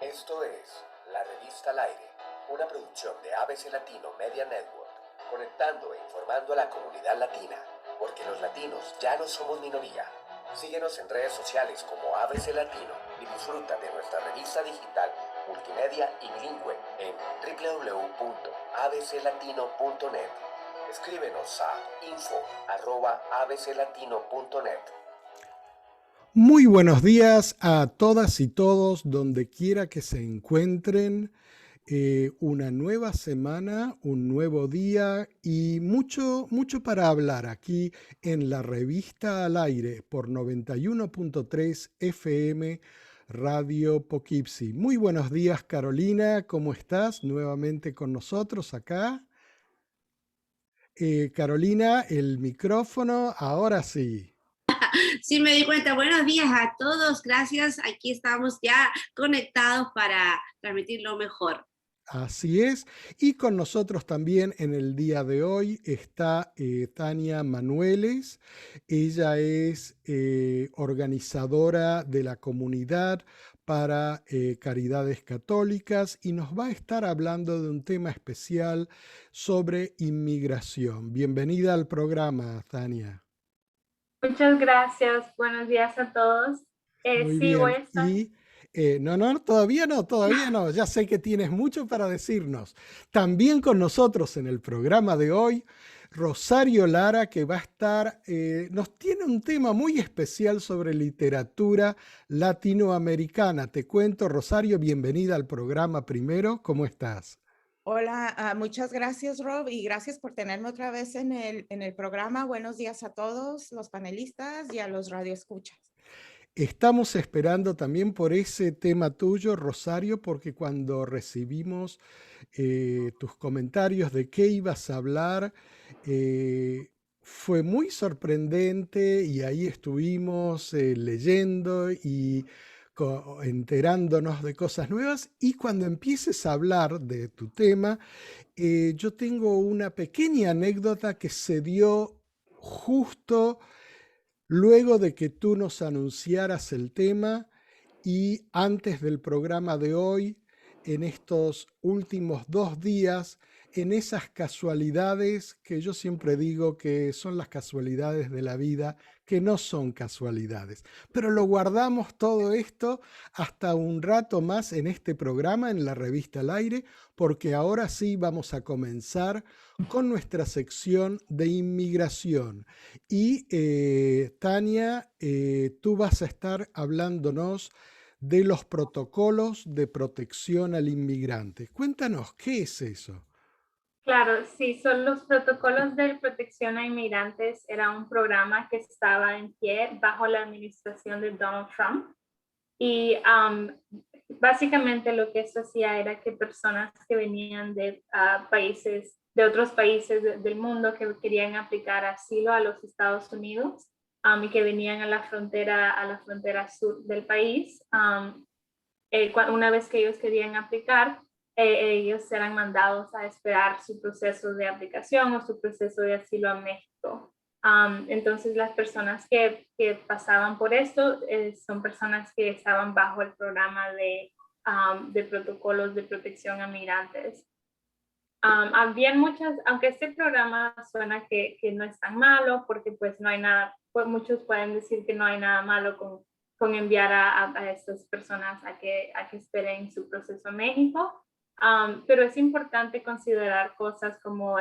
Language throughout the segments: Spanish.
Esto es La Revista al Aire, una producción de ABC Latino Media Network, conectando e informando a la comunidad latina, porque los latinos ya no somos minoría. Síguenos en redes sociales como ABC Latino y disfruta de nuestra revista digital, multimedia y bilingüe en www.abclatino.net. Escríbenos a info@abclatino.net. Muy buenos días a todas y todos, donde quiera que se encuentren. Una nueva semana, un nuevo día y mucho, mucho para hablar aquí en la Revista al Aire por 91.3 FM Radio Poughkeepsie. Muy buenos días, Carolina, ¿cómo estás? Nuevamente con nosotros acá. Carolina, el micrófono, ahora sí. Sí, me di cuenta. Buenos días a todos. Gracias. Aquí estamos ya conectados para transmitir lo mejor. Así es. Y con nosotros también en el día de hoy está Tania Manueles. Ella es organizadora de la comunidad para caridades católicas y nos va a estar hablando de un tema especial sobre inmigración. Bienvenida al programa, Tania. Muchas gracias, buenos días a todos. Muy Sí, voy bien. a estar. No, todavía no. Ya sé que tienes mucho para decirnos. También con nosotros en el programa de hoy, Rosario Lara, que va a estar, nos tiene un tema muy especial sobre literatura latinoamericana. Te cuento, Rosario, bienvenida al programa primero. ¿Cómo estás? Hola, muchas gracias, Rob, y gracias por tenerme otra vez en el programa. Buenos días a todos los panelistas y a los radioescuchas. Estamos esperando también por ese tema tuyo, Rosario, porque cuando recibimos tus comentarios de qué ibas a hablar, fue muy sorprendente y ahí estuvimos leyendo y enterándonos de cosas nuevas. Y cuando empieces a hablar de tu tema, yo tengo una pequeña anécdota que se dio justo luego de que tú nos anunciaras el tema y antes del programa de hoy, en estos últimos 2 días, en esas casualidades que yo siempre digo que son las casualidades de la vida, que no son casualidades. Pero lo guardamos todo esto hasta un rato más en este programa, en la Revista al Aire, porque ahora sí vamos a comenzar con nuestra sección de inmigración. Y Tania, tú vas a estar hablándonos de los protocolos de protección al inmigrante. Cuéntanos, ¿qué es eso? Claro, sí, son los protocolos de protección a inmigrantes. Era un programa que estaba en pie bajo la administración de Donald Trump. Y básicamente lo que esto hacía era que personas que venían de países, de otros países del mundo que querían aplicar asilo a los Estados Unidos y que venían a la frontera sur del país, una vez que ellos querían aplicar, ellos eran mandados a esperar su proceso de aplicación o su proceso de asilo a México. Entonces las personas que pasaban por esto son personas que estaban bajo el programa de protocolos de protección a migrantes. Habían muchas, aunque este programa suena que no es tan malo, porque pues no hay nada, pues muchos pueden decir que no hay nada malo con enviar a estas personas a que esperen su proceso en México, pero es importante considerar cosas como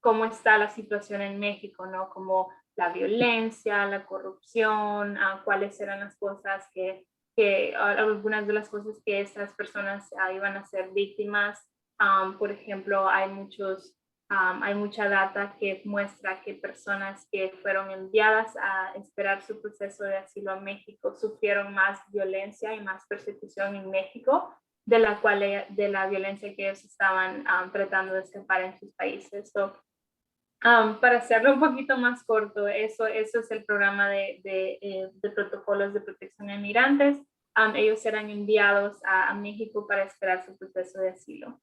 cómo está la situación en México, ¿no? Como la violencia, la corrupción, cuáles eran las cosas algunas de las cosas que estas personas iban a ser víctimas. Por ejemplo, hay mucha data que muestra que personas que fueron enviadas a esperar su proceso de asilo a México sufrieron más violencia y más persecución en México de la violencia que ellos estaban tratando de escapar en sus países. Para hacerlo un poquito más corto, eso es el programa de protocolos de protección a inmigrantes. Ellos serán enviados a México para esperar su proceso de asilo.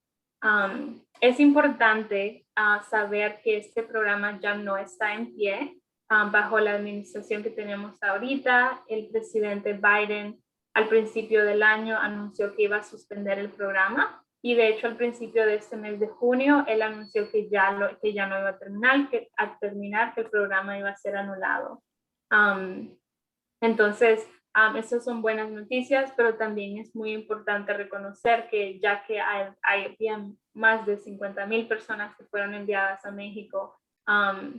Es importante saber que este programa ya no está en pie bajo la administración que tenemos ahorita. El presidente Biden al principio del año anunció que iba a suspender el programa. Y de hecho, al principio de este mes de junio, él anunció que ya no iba a terminar, que al terminar que el programa iba a ser anulado. Entonces, esas son buenas noticias, pero también es muy importante reconocer que ya que había más de 50,000 personas que fueron enviadas a México,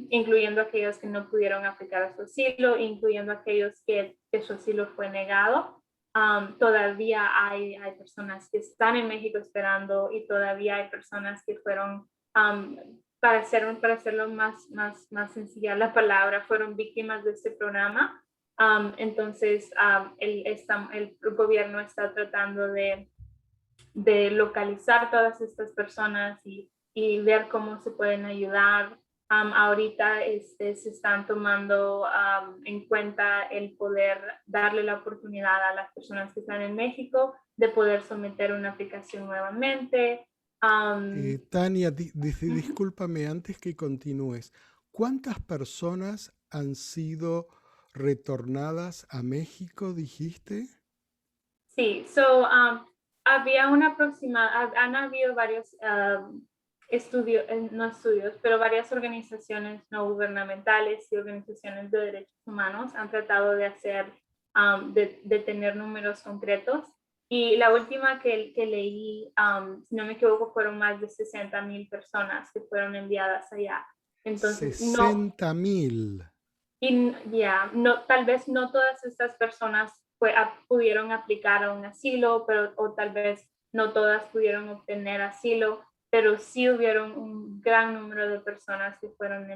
incluyendo aquellos que no pudieron aplicar a su asilo, incluyendo aquellos que su asilo fue negado, todavía hay personas que están en México esperando y todavía hay personas que fueron, para hacerlo más sencilla la palabra, fueron víctimas de este programa. Entonces, el gobierno está tratando de localizar todas estas personas y ver cómo se pueden ayudar. Ahorita se están tomando en cuenta el poder darle la oportunidad a las personas que están en México de poder someter una aplicación nuevamente. Tania, discúlpame antes que continúes. ¿Cuántas personas han sido retornadas a México, dijiste? Sí, había han habido varios pero varias organizaciones no gubernamentales y organizaciones de derechos humanos han tratado de de tener números concretos. Y la última que leí, si no me equivoco, fueron más de 60,000 personas que fueron enviadas allá. Entonces, 60,000. y tal vez no todas estas personas pudieron aplicar a un asilo, o tal vez no todas pudieron obtener asilo, pero sí hubieron un gran número de personas que fueron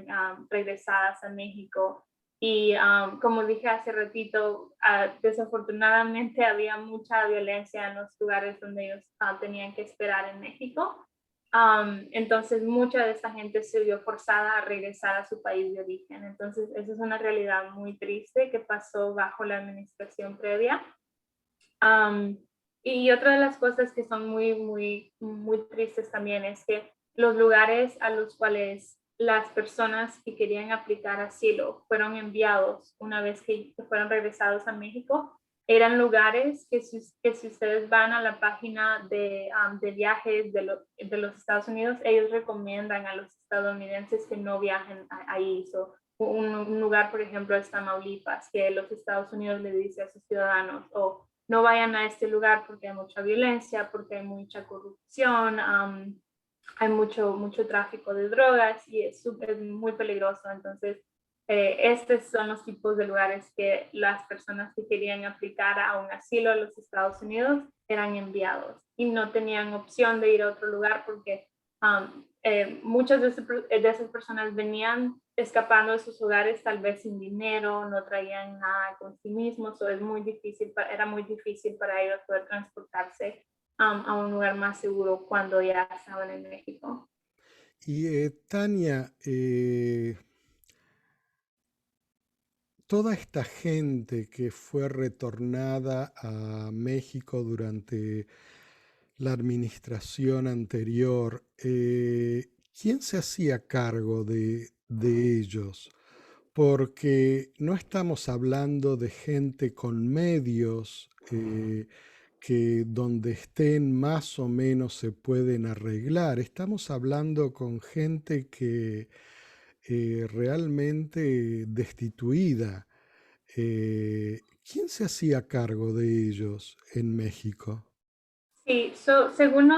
regresadas a México. Y como dije hace ratito, desafortunadamente había mucha violencia en los lugares donde ellos tenían que esperar en México. Entonces, mucha de esta gente se vio forzada a regresar a su país de origen. Entonces, esa es una realidad muy triste que pasó bajo la administración previa. Y otra de las cosas que son muy tristes también es que los lugares a los cuales las personas que querían aplicar asilo fueron enviados una vez que fueron regresados a México, eran lugares que si ustedes van a la página de viajes de los Estados Unidos, ellos recomiendan a los estadounidenses que no viajen ahí. Un lugar, por ejemplo, es Tamaulipas, que los Estados Unidos le dice a sus ciudadanos, no vayan a este lugar porque hay mucha violencia, porque hay mucha corrupción, hay mucho tráfico de drogas y es muy peligroso. Entonces, estos son los tipos de lugares que las personas que querían aplicar a un asilo a los Estados Unidos eran enviados y no tenían opción de ir a otro lugar porque muchas de esas personas venían escapando de sus hogares tal vez sin dinero, no traían nada con sí mismos, era muy difícil para ellos poder transportarse a un lugar más seguro cuando ya estaban en México. Y Tania, toda esta gente que fue retornada a México durante la administración anterior, ¿quién se hacía cargo de ellos? Porque no estamos hablando de gente con medios que donde estén más o menos se pueden arreglar. Estamos hablando con gente que realmente destituida. ¿Quién se hacía cargo de ellos en México? Sí, según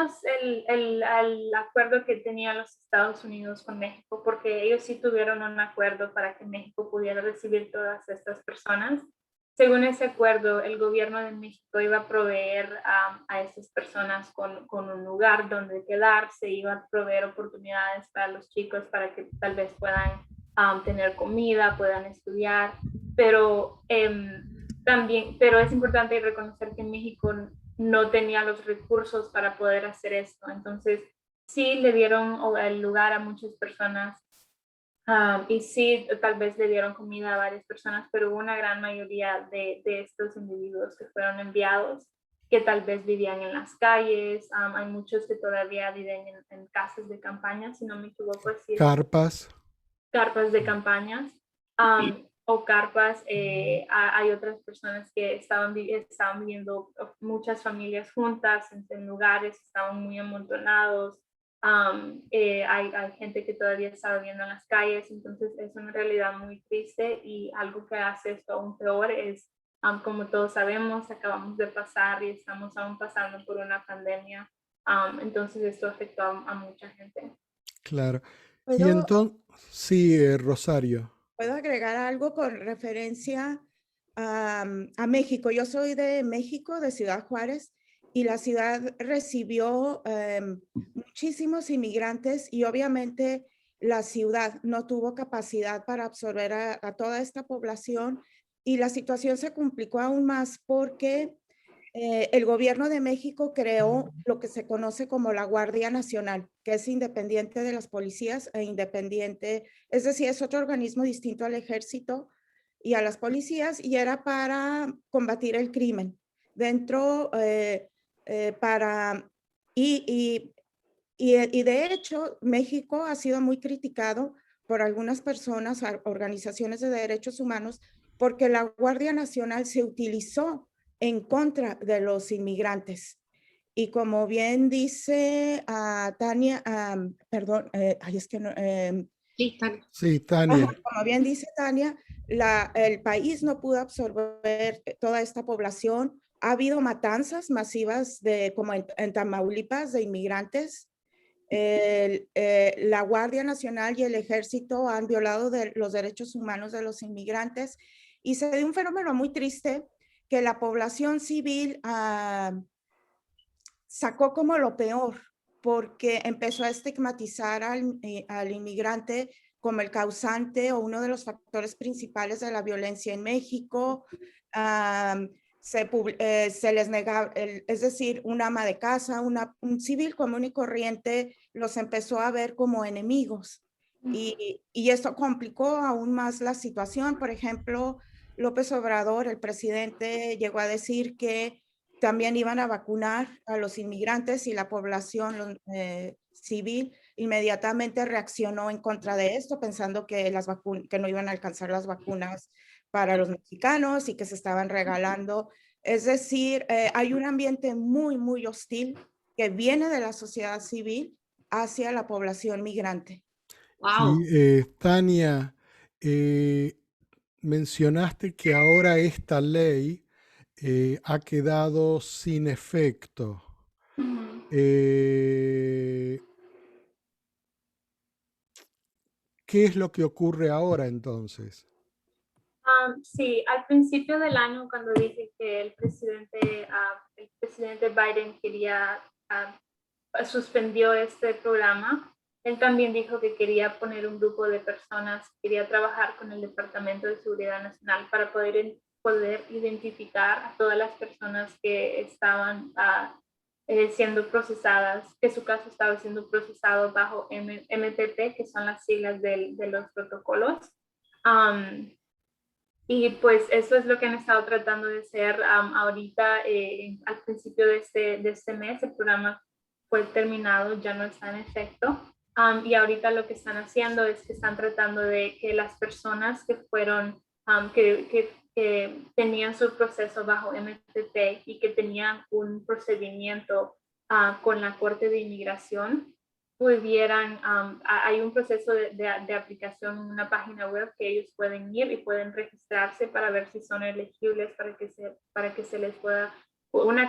el acuerdo que tenían los Estados Unidos con México, porque ellos sí tuvieron un acuerdo para que México pudiera recibir todas estas personas. Según ese acuerdo, el gobierno de México iba a proveer a estas personas con un lugar donde quedarse, iba a proveer oportunidades para los chicos para que tal vez puedan tener comida, puedan estudiar, pero pero es importante reconocer que México no tenía los recursos para poder hacer esto. Entonces, sí le dieron el lugar a muchas personas y sí, tal vez le dieron comida a varias personas, pero hubo una gran mayoría de estos individuos que fueron enviados que tal vez vivían en las calles. Hay muchos que todavía viven en casas de campaña, si no me equivoco. Carpas. Carpas de campañas. o carpas. Hay otras personas que estaban viviendo muchas familias juntas en lugares, estaban muy amontonados. Hay gente que todavía está viviendo en las calles, entonces es una realidad muy triste, y algo que hace esto aún peor es, como todos sabemos, acabamos de pasar y estamos aún pasando por una pandemia. Entonces esto afectó a mucha gente. Claro. Y ¿Puedo, entonces, sí, Rosario. puedo agregar algo con referencia a México? Yo soy de México, de Ciudad Juárez, y la ciudad recibió muchísimos inmigrantes, y obviamente la ciudad no tuvo capacidad para absorber a toda esta población, y la situación se complicó aún más porque el gobierno de México creó lo que se conoce como la Guardia Nacional, que es independiente de las policías e independiente, es decir, es otro organismo distinto al ejército y a las policías, y era para combatir el crimen. Dentro, para, y, y de hecho, México ha sido muy criticado por algunas personas, organizaciones de derechos humanos, porque la Guardia Nacional se utilizó en contra de los inmigrantes. Y como bien dice Tania, perdón, ay, es que no, Sí, Tania. Sí, Tania. como bien dice Tania, el país no pudo absorber toda esta población. Ha habido matanzas masivas como en Tamaulipas de inmigrantes. La Guardia Nacional y el Ejército han violado los derechos humanos de los inmigrantes, y se dio un fenómeno muy triste que la población civil sacó como lo peor, porque empezó a estigmatizar al inmigrante como el causante o uno de los factores principales de la violencia en México. Se les negaba, es decir, un ama de casa, un civil común y corriente, los empezó a ver como enemigos. Y esto complicó aún más la situación. Por ejemplo, López Obrador, el presidente, llegó a decir que también iban a vacunar a los inmigrantes, y la población civil inmediatamente reaccionó en contra de esto, pensando que, que no iban a alcanzar las vacunas para los mexicanos y que se estaban regalando. Es decir, hay un ambiente muy, muy hostil que viene de la sociedad civil hacia la población migrante. Wow. Y Tania, eh, mencionaste que ahora esta ley ha quedado sin efecto. Eh, ¿Qué es lo que ocurre ahora entonces? Sí, al principio del año, cuando dije que el presidente Biden suspendió este programa, él también dijo que quería poner un grupo de personas, quería trabajar con el Departamento de Seguridad Nacional para poder identificar a todas las personas que estaban siendo procesadas, que su caso estaba siendo procesado bajo MPP, que son las siglas de los protocolos. Y pues eso es lo que han estado tratando de hacer ahorita. Al principio de este mes el programa fue terminado, ya no está en efecto. Y ahorita lo que están haciendo es que están tratando de que las personas que fueron, que tenían su proceso bajo MTP y que tenían un procedimiento con la Corte de Inmigración, pudieran, hay un proceso de aplicación en una página web que ellos pueden ir y pueden registrarse para ver si son elegibles para que se les pueda,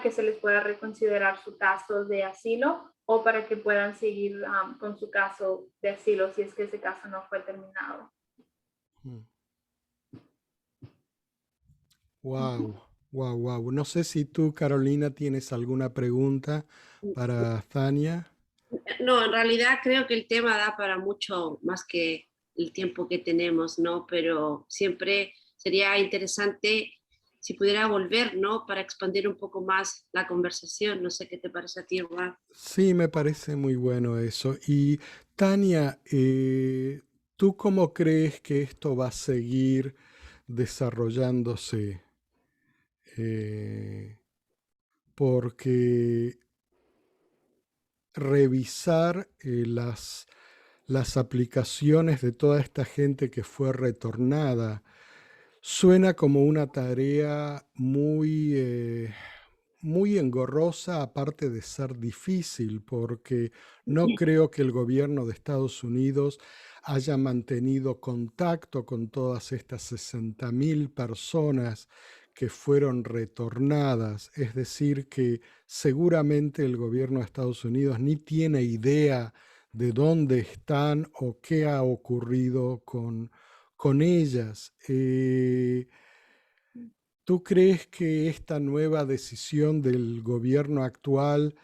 que se les pueda reconsiderar su caso de asilo, o para que puedan seguir con su caso de asilo si es que ese caso no fue terminado. Wow, wow, wow. No sé si tú, Carolina, tienes alguna pregunta para Tania. No, en realidad creo que el tema da para mucho más que el tiempo que tenemos, ¿no? Pero siempre sería interesante si pudiera volver, ¿no? Para expandir un poco más la conversación. No sé qué te parece a ti, Juan. Sí, me parece muy bueno eso. Y Tania, ¿tú cómo crees que esto va a seguir desarrollándose? Eh, Porque revisar las aplicaciones de toda esta gente que fue retornada Suena como una tarea muy engorrosa, aparte de ser difícil, porque no creo que el gobierno de Estados Unidos haya mantenido contacto con todas estas 60.000 personas que fueron retornadas. Es decir, que seguramente el gobierno de Estados Unidos ni tiene idea de dónde están o qué ha ocurrido con ellas. ¿Tú crees que esta nueva decisión del gobierno actual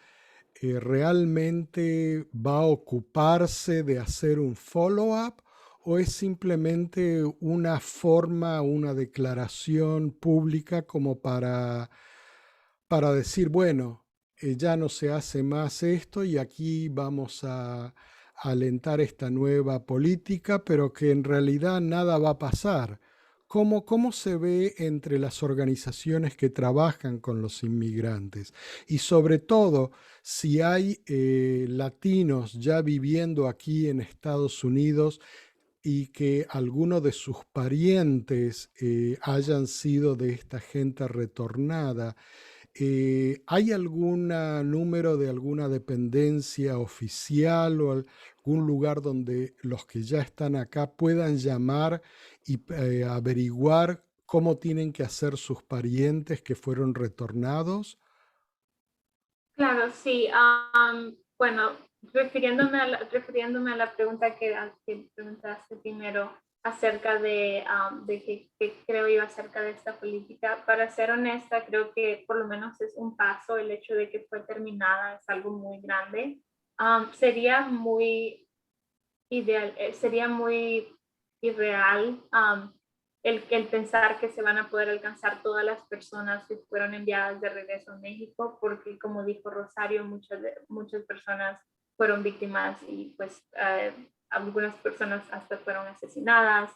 realmente va a ocuparse de hacer un follow-up o es simplemente una forma, una declaración pública como para decir, bueno, ya no se hace más esto y aquí vamos a alentar esta nueva política, pero que en realidad nada va a pasar? ¿Cómo se ve entre las organizaciones que trabajan con los inmigrantes? Y sobre todo, si hay latinos ya viviendo aquí en Estados Unidos y que algunos de sus parientes hayan sido de esta gente retornada, ¿hay algún número de alguna dependencia oficial o algún lugar donde los que ya están acá puedan llamar y averiguar cómo tienen que hacer sus parientes que fueron retornados? Claro, sí. Bueno, refiriéndome a la pregunta que preguntaste primero acerca de qué creo yo acerca de esta política, para ser honesta, creo que por lo menos es un paso. El hecho de que fue terminada es algo muy grande. Sería muy ideal, sería muy irreal el pensar que se van a poder alcanzar todas las personas que fueron enviadas de regreso a México, porque como dijo Rosario, muchas personas fueron víctimas y pues algunas personas hasta fueron asesinadas.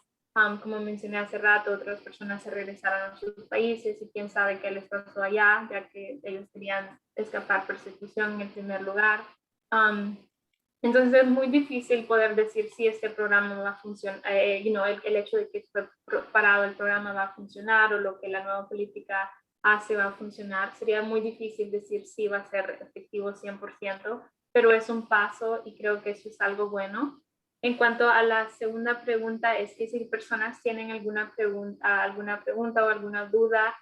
Como mencioné hace rato, otras personas se regresaron a sus países y quién sabe qué les pasó allá, ya que ellos querían escapar persecución en primer lugar. Um, entonces es muy difícil poder decir si este programa va a funcionar, el hecho de que fue parado el programa va a funcionar o lo que la nueva política hace va a funcionar. Sería muy difícil decir si va a ser efectivo 100%, pero es un paso y creo que eso es algo bueno. En cuanto a la segunda pregunta, es que si personas tienen alguna pregunta o alguna duda,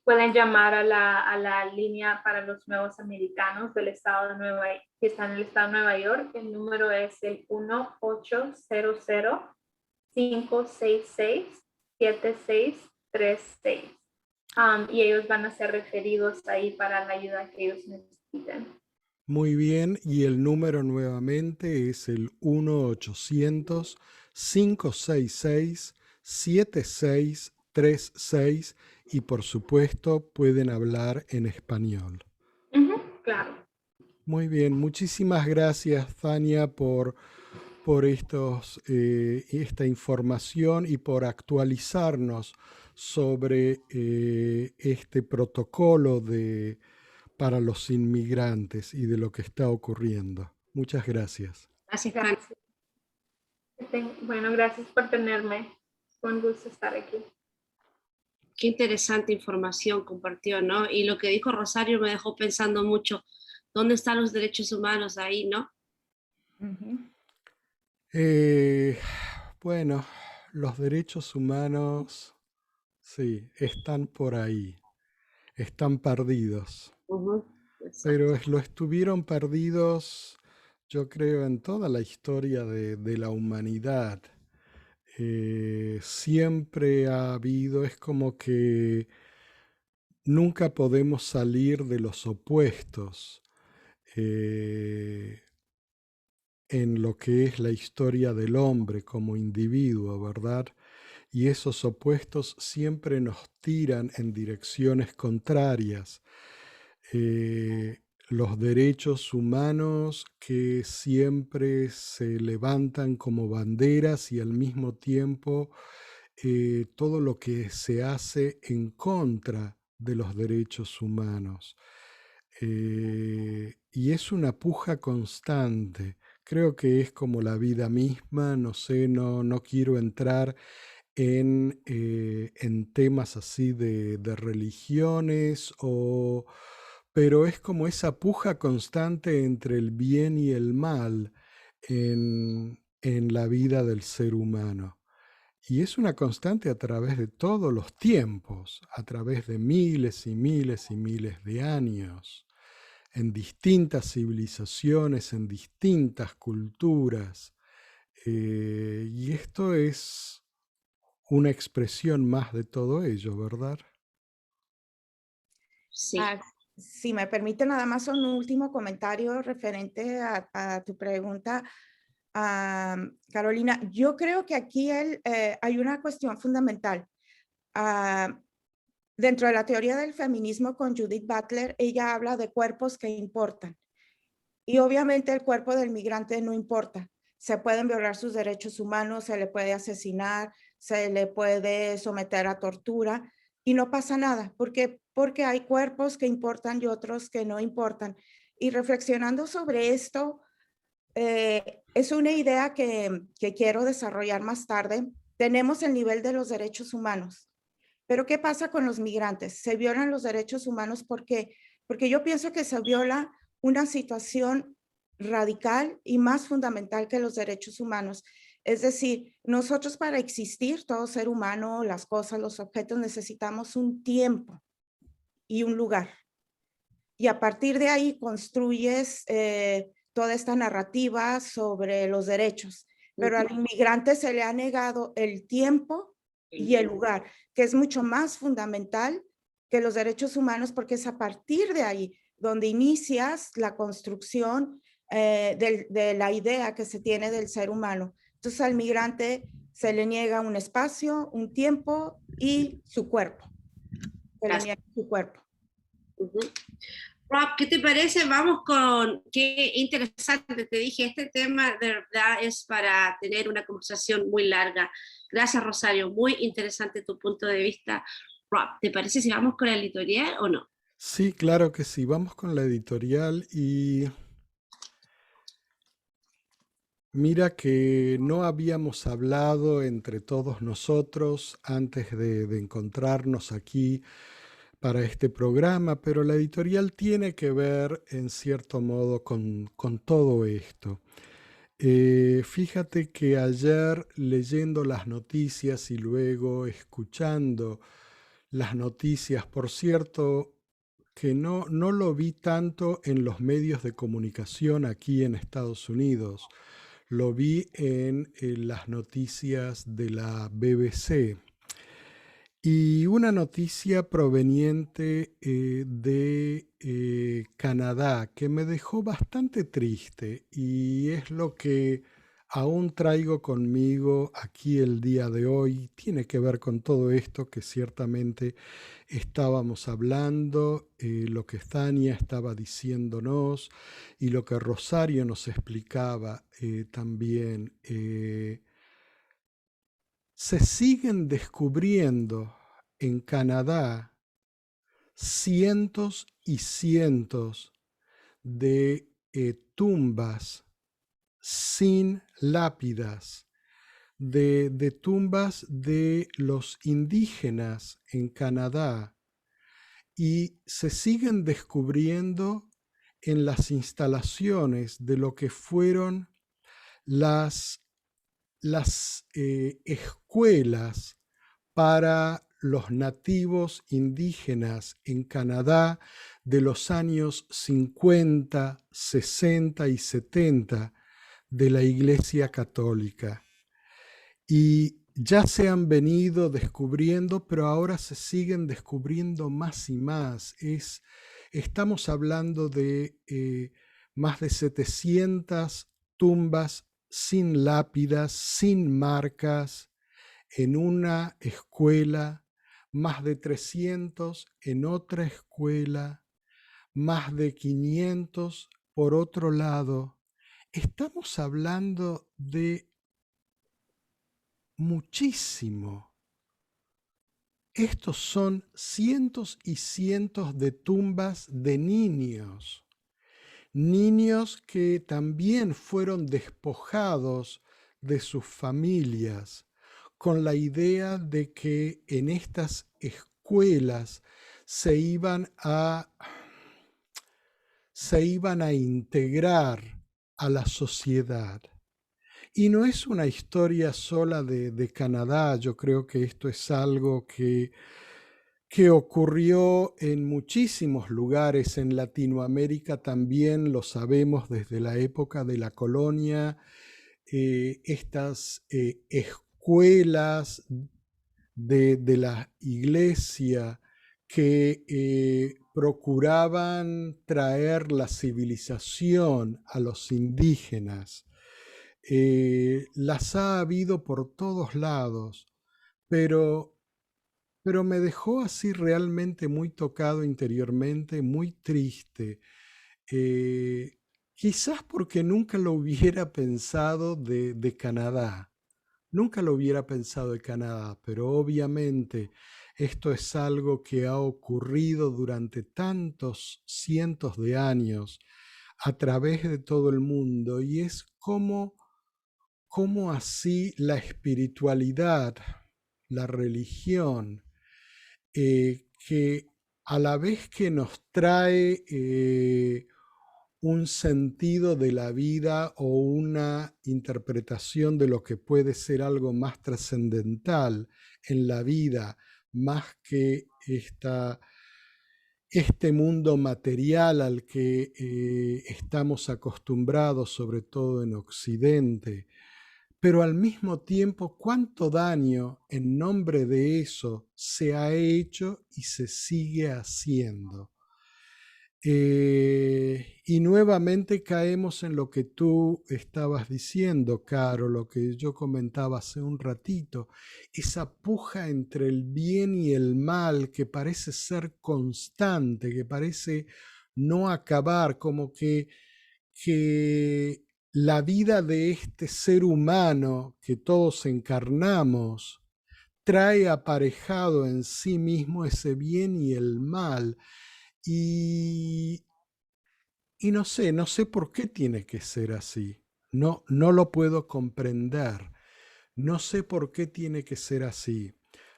pueden llamar a la línea para los nuevos americanos del estado de que está en el estado de Nueva York. El número es el 1-800-566-7636. Y ellos van a ser referidos ahí para la ayuda que ellos necesiten. Muy bien, y el número nuevamente es el 1-800-566-7636 y por supuesto pueden hablar en español. Claro. Muy bien, muchísimas gracias, Tania, por esta información y por actualizarnos sobre este protocolo para los inmigrantes y de lo que está ocurriendo. Muchas gracias. Gracias, Tania. Bueno, gracias por tenerme. Fue un gusto estar aquí. Qué interesante información compartió, ¿no? Y lo que dijo Rosario me dejó pensando mucho, ¿dónde están los derechos humanos ahí, no? Bueno, los derechos humanos, sí, están por ahí, están perdidos, pero lo estuvieron perdidos, yo creo, en toda la historia de la humanidad. Siempre ha habido, es como que nunca podemos salir de los opuestos en lo que es la historia del hombre como individuo, ¿verdad? Y esos opuestos siempre nos tiran en direcciones contrarias. Los derechos humanos que siempre se levantan como banderas y al mismo tiempo todo lo que se hace en contra de los derechos humanos. Y es una puja constante. Creo que es como la vida misma, no sé, no quiero entrar en temas así de religiones, pero es como esa puja constante entre el bien y el mal en la vida del ser humano. Y es una constante a través de todos los tiempos, a través de miles y miles y miles de años, en distintas civilizaciones, en distintas culturas. Y esto es una expresión más de todo ello, ¿verdad? Sí. Si me permite nada más un último comentario referente a tu pregunta, Carolina. Yo creo que aquí hay una cuestión fundamental. Dentro de la teoría del feminismo con Judith Butler, ella habla de cuerpos que importan. Y obviamente el cuerpo del migrante no importa. Se pueden violar sus derechos humanos, se le puede asesinar, se le puede someter a tortura y no pasa nada, porque hay cuerpos que importan y otros que no importan. Y reflexionando sobre esto, es una idea que quiero desarrollar más tarde. Tenemos el nivel de los derechos humanos, pero ¿qué pasa con los migrantes? Se violan los derechos humanos porque yo pienso que se viola una situación radical y más fundamental que los derechos humanos. Es decir, nosotros para existir, todo ser humano, las cosas, los objetos, necesitamos un tiempo y un lugar. Y a partir de ahí construyes toda esta narrativa sobre los derechos. Pero al inmigrante se le ha negado el tiempo y el lugar, que es mucho más fundamental que los derechos humanos, porque es a partir de ahí donde inicias la construcción de la idea que se tiene del ser humano. Entonces al migrante se le niega un espacio, un tiempo y su cuerpo. Se le niega su cuerpo. Rob, ¿qué te parece? Vamos con, qué interesante, te dije, este tema de verdad es para tener una conversación muy larga. Gracias, Rosario, muy interesante tu punto de vista. Rob, ¿te parece si vamos con la editorial o no? Sí, claro que sí. Vamos con la editorial y mira que no habíamos hablado entre todos nosotros antes de encontrarnos aquí para este programa, pero la editorial tiene que ver en cierto modo con todo esto. Fíjate que ayer leyendo las noticias y luego escuchando las noticias, por cierto, que no lo vi tanto en los medios de comunicación aquí en Estados Unidos, lo vi en las noticias de la BBC. Y una noticia proveniente de Canadá que me dejó bastante triste y es lo que aún traigo conmigo aquí el día de hoy. Tiene que ver con todo esto que ciertamente estábamos hablando, lo que Tania estaba diciéndonos y lo que Rosario nos explicaba también. Se siguen descubriendo en Canadá cientos y cientos de tumbas sin lápidas, de tumbas de los indígenas en Canadá, y se siguen descubriendo en las instalaciones de lo que fueron las escuelas para los nativos indígenas en Canadá de los años 50, 60 y 70 de la Iglesia Católica. Y ya se han venido descubriendo, pero ahora se siguen descubriendo más y más. Estamos hablando de más de 700 tumbas sin lápidas, sin marcas, en una escuela, más de 300 en otra escuela, más de 500 por otro lado. Estamos hablando de muchísimo. Estos son cientos y cientos de tumbas de niños. Niños que también fueron despojados de sus familias, con la idea de que en estas escuelas se iban a integrar a la sociedad. Y no es una historia sola de Canadá, yo creo que esto es algo que ocurrió en muchísimos lugares en Latinoamérica también, lo sabemos desde la época de la colonia, estas escuelas de la iglesia que procuraban traer la civilización a los indígenas. Las ha habido por todos lados, pero me dejó así realmente muy tocado interiormente, muy triste. Eh, Quizás porque nunca lo hubiera pensado de Canadá. Nunca lo hubiera pensado de Canadá, pero obviamente esto es algo que ha ocurrido durante tantos cientos de años a través de todo el mundo y es como así la espiritualidad, la religión, que a la vez que nos trae un sentido de la vida o una interpretación de lo que puede ser algo más trascendental en la vida, más que este mundo material al que estamos acostumbrados, sobre todo en Occidente, pero al mismo tiempo cuánto daño en nombre de eso se ha hecho y se sigue haciendo. Y nuevamente caemos en lo que tú estabas diciendo, Caro, lo que yo comentaba hace un ratito, esa puja entre el bien y el mal que parece ser constante, que parece no acabar, como que la vida de este ser humano que todos encarnamos trae aparejado en sí mismo ese bien y el mal. Y no sé por qué tiene que ser así. No lo puedo comprender. No sé por qué tiene que ser así.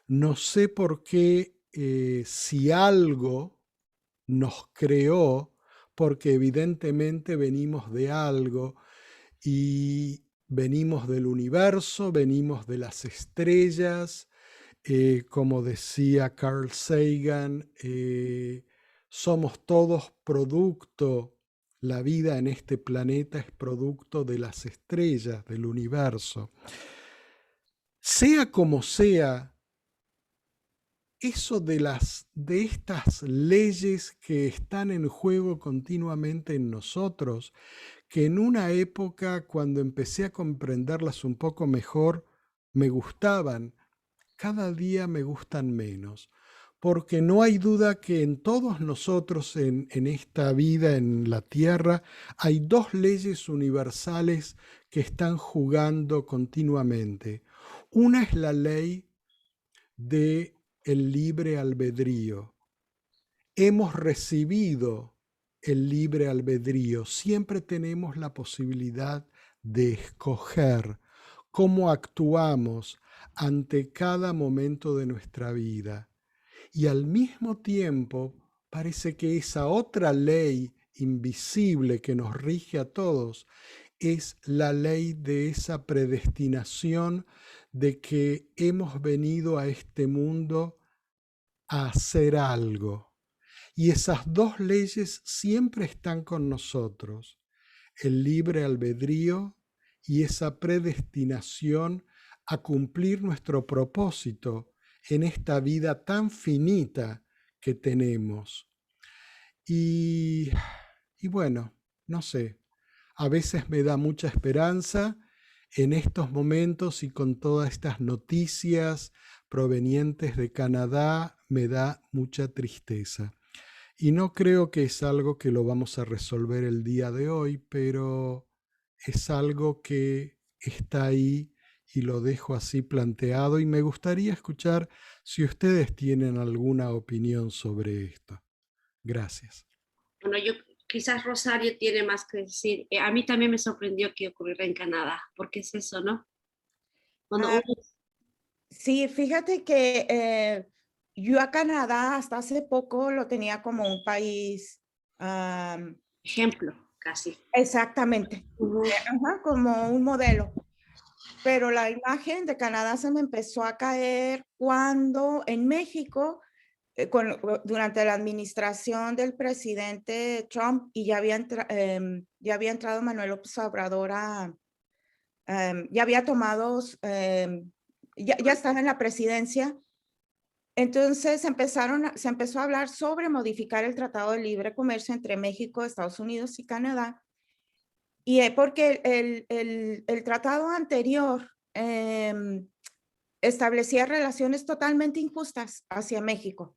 No sé por qué si algo nos creó, porque evidentemente venimos de algo y venimos del universo, venimos de las estrellas, como decía Carl Sagan, somos todos producto, la vida en este planeta es producto de las estrellas, del universo. Sea como sea, eso de estas leyes que están en juego continuamente en nosotros, que en una época cuando empecé a comprenderlas un poco mejor, me gustaban, cada día me gustan menos, porque no hay duda que en todos nosotros en esta vida, en la tierra, hay dos leyes universales que están jugando continuamente. Una es la ley de el libre albedrío. Hemos recibido el libre albedrío. Siempre tenemos la posibilidad de escoger cómo actuamos ante cada momento de nuestra vida. Y al mismo tiempo parece que esa otra ley invisible que nos rige a todos es la ley de esa predestinación de que hemos venido a este mundo a hacer algo. Y esas dos leyes siempre están con nosotros, el libre albedrío y esa predestinación a cumplir nuestro propósito en esta vida tan finita que tenemos. Y bueno, no sé, a veces me da mucha esperanza en estos momentos y con todas estas noticias provenientes de Canadá me da mucha tristeza. Y no creo que es algo que lo vamos a resolver el día de hoy, pero es algo que está ahí y lo dejo así planteado y me gustaría escuchar si ustedes tienen alguna opinión sobre esto. Gracias. Bueno, quizás Rosario tiene más que decir. A mí también me sorprendió que ocurriera en Canadá, porque es eso, ¿no? Cuando Ah, uno Sí, fíjate que yo a Canadá hasta hace poco lo tenía como un país, Ejemplo, casi. exactamente, Ujú. ajá, como un modelo. Pero la imagen de Canadá se me empezó a caer cuando en México, durante la administración del presidente Trump y ya había entrado Manuel López Obrador ya había tomado, ya estaba en la presidencia. Entonces se empezó a hablar sobre modificar el Tratado de Libre Comercio entre México, Estados Unidos y Canadá. Y porque el tratado anterior establecía relaciones totalmente injustas hacia México.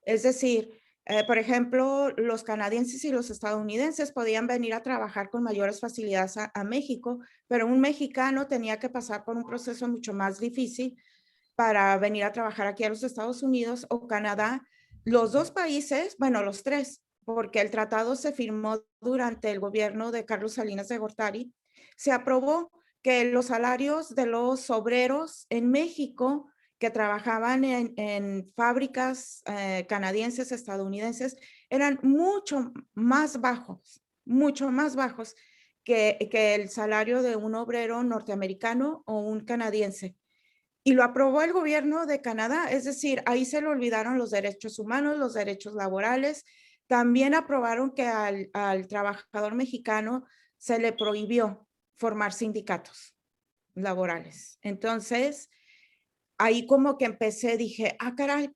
Es decir, por ejemplo, los canadienses y los estadounidenses podían venir a trabajar con mayores facilidades a México, pero un mexicano tenía que pasar por un proceso mucho más difícil para venir a trabajar aquí a los Estados Unidos o Canadá. Los dos países, bueno, los tres, porque el tratado se firmó durante el gobierno de Carlos Salinas de Gortari, se aprobó que los salarios de los obreros en México que trabajaban en fábricas canadienses, estadounidenses, eran mucho más bajos que el salario de un obrero norteamericano o un canadiense. Y lo aprobó el gobierno de Canadá, es decir, ahí se le olvidaron los derechos humanos, los derechos laborales. También aprobaron que al trabajador mexicano se le prohibió formar sindicatos laborales. Entonces, ahí como que empecé, dije, ah, caray,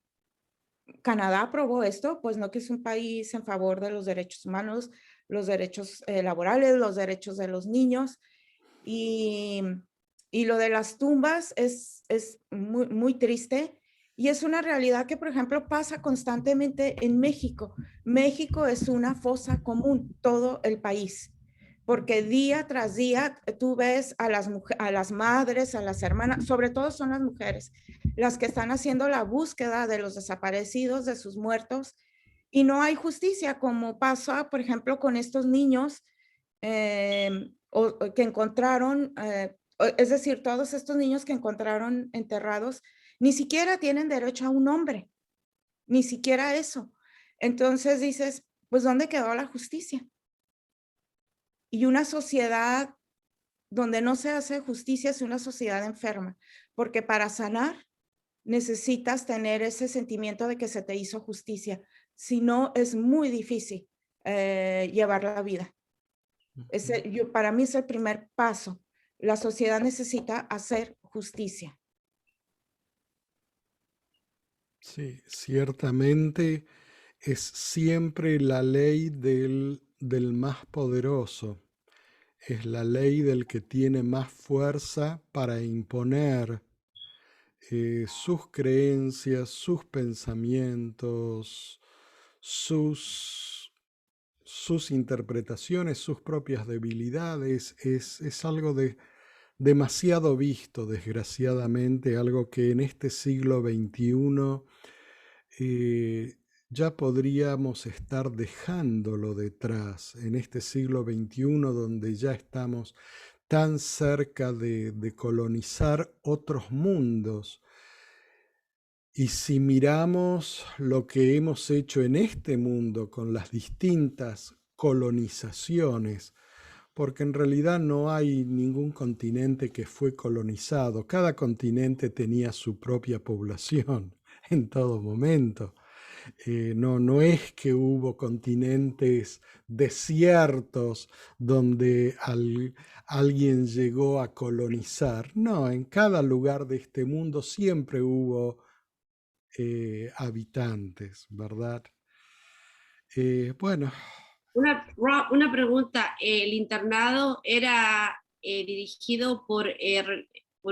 Canadá aprobó esto, pues no, que es un país en favor de los derechos humanos, los derechos laborales, los derechos de los niños. Y, y lo de las tumbas es muy, muy triste y es una realidad que, por ejemplo, pasa constantemente en México. México es una fosa común, todo el país, porque día tras día tú ves a las madres, a las hermanas, sobre todo son las mujeres, las que están haciendo la búsqueda de los desaparecidos, de sus muertos, y no hay justicia, como pasa, por ejemplo, con estos niños o que encontraron, es decir, todos estos niños que encontraron enterrados, ni siquiera tienen derecho a un nombre, ni siquiera eso. Entonces dices, pues, ¿dónde quedó la justicia? Y una sociedad donde no se hace justicia es una sociedad enferma, porque para sanar necesitas tener ese sentimiento de que se te hizo justicia. Si no, es muy difícil llevar la vida. Para mí es el primer paso. La sociedad necesita hacer justicia. Sí, ciertamente es siempre la ley del más poderoso. Es la ley del que tiene más fuerza para imponer sus creencias, sus pensamientos, sus interpretaciones, sus propias debilidades. Es algo demasiado visto, desgraciadamente, algo que en este siglo XXI ya podríamos estar dejándolo detrás, en este siglo XXI donde ya estamos tan cerca de colonizar otros mundos. Y si miramos lo que hemos hecho en este mundo con las distintas colonizaciones, porque en realidad no hay ningún continente que fue colonizado, cada continente tenía su propia población en todo momento. No es que hubo continentes desiertos donde alguien llegó a colonizar. No, en cada lugar de este mundo siempre hubo habitantes, ¿verdad? Bueno, Una pregunta, ¿el internado era dirigido por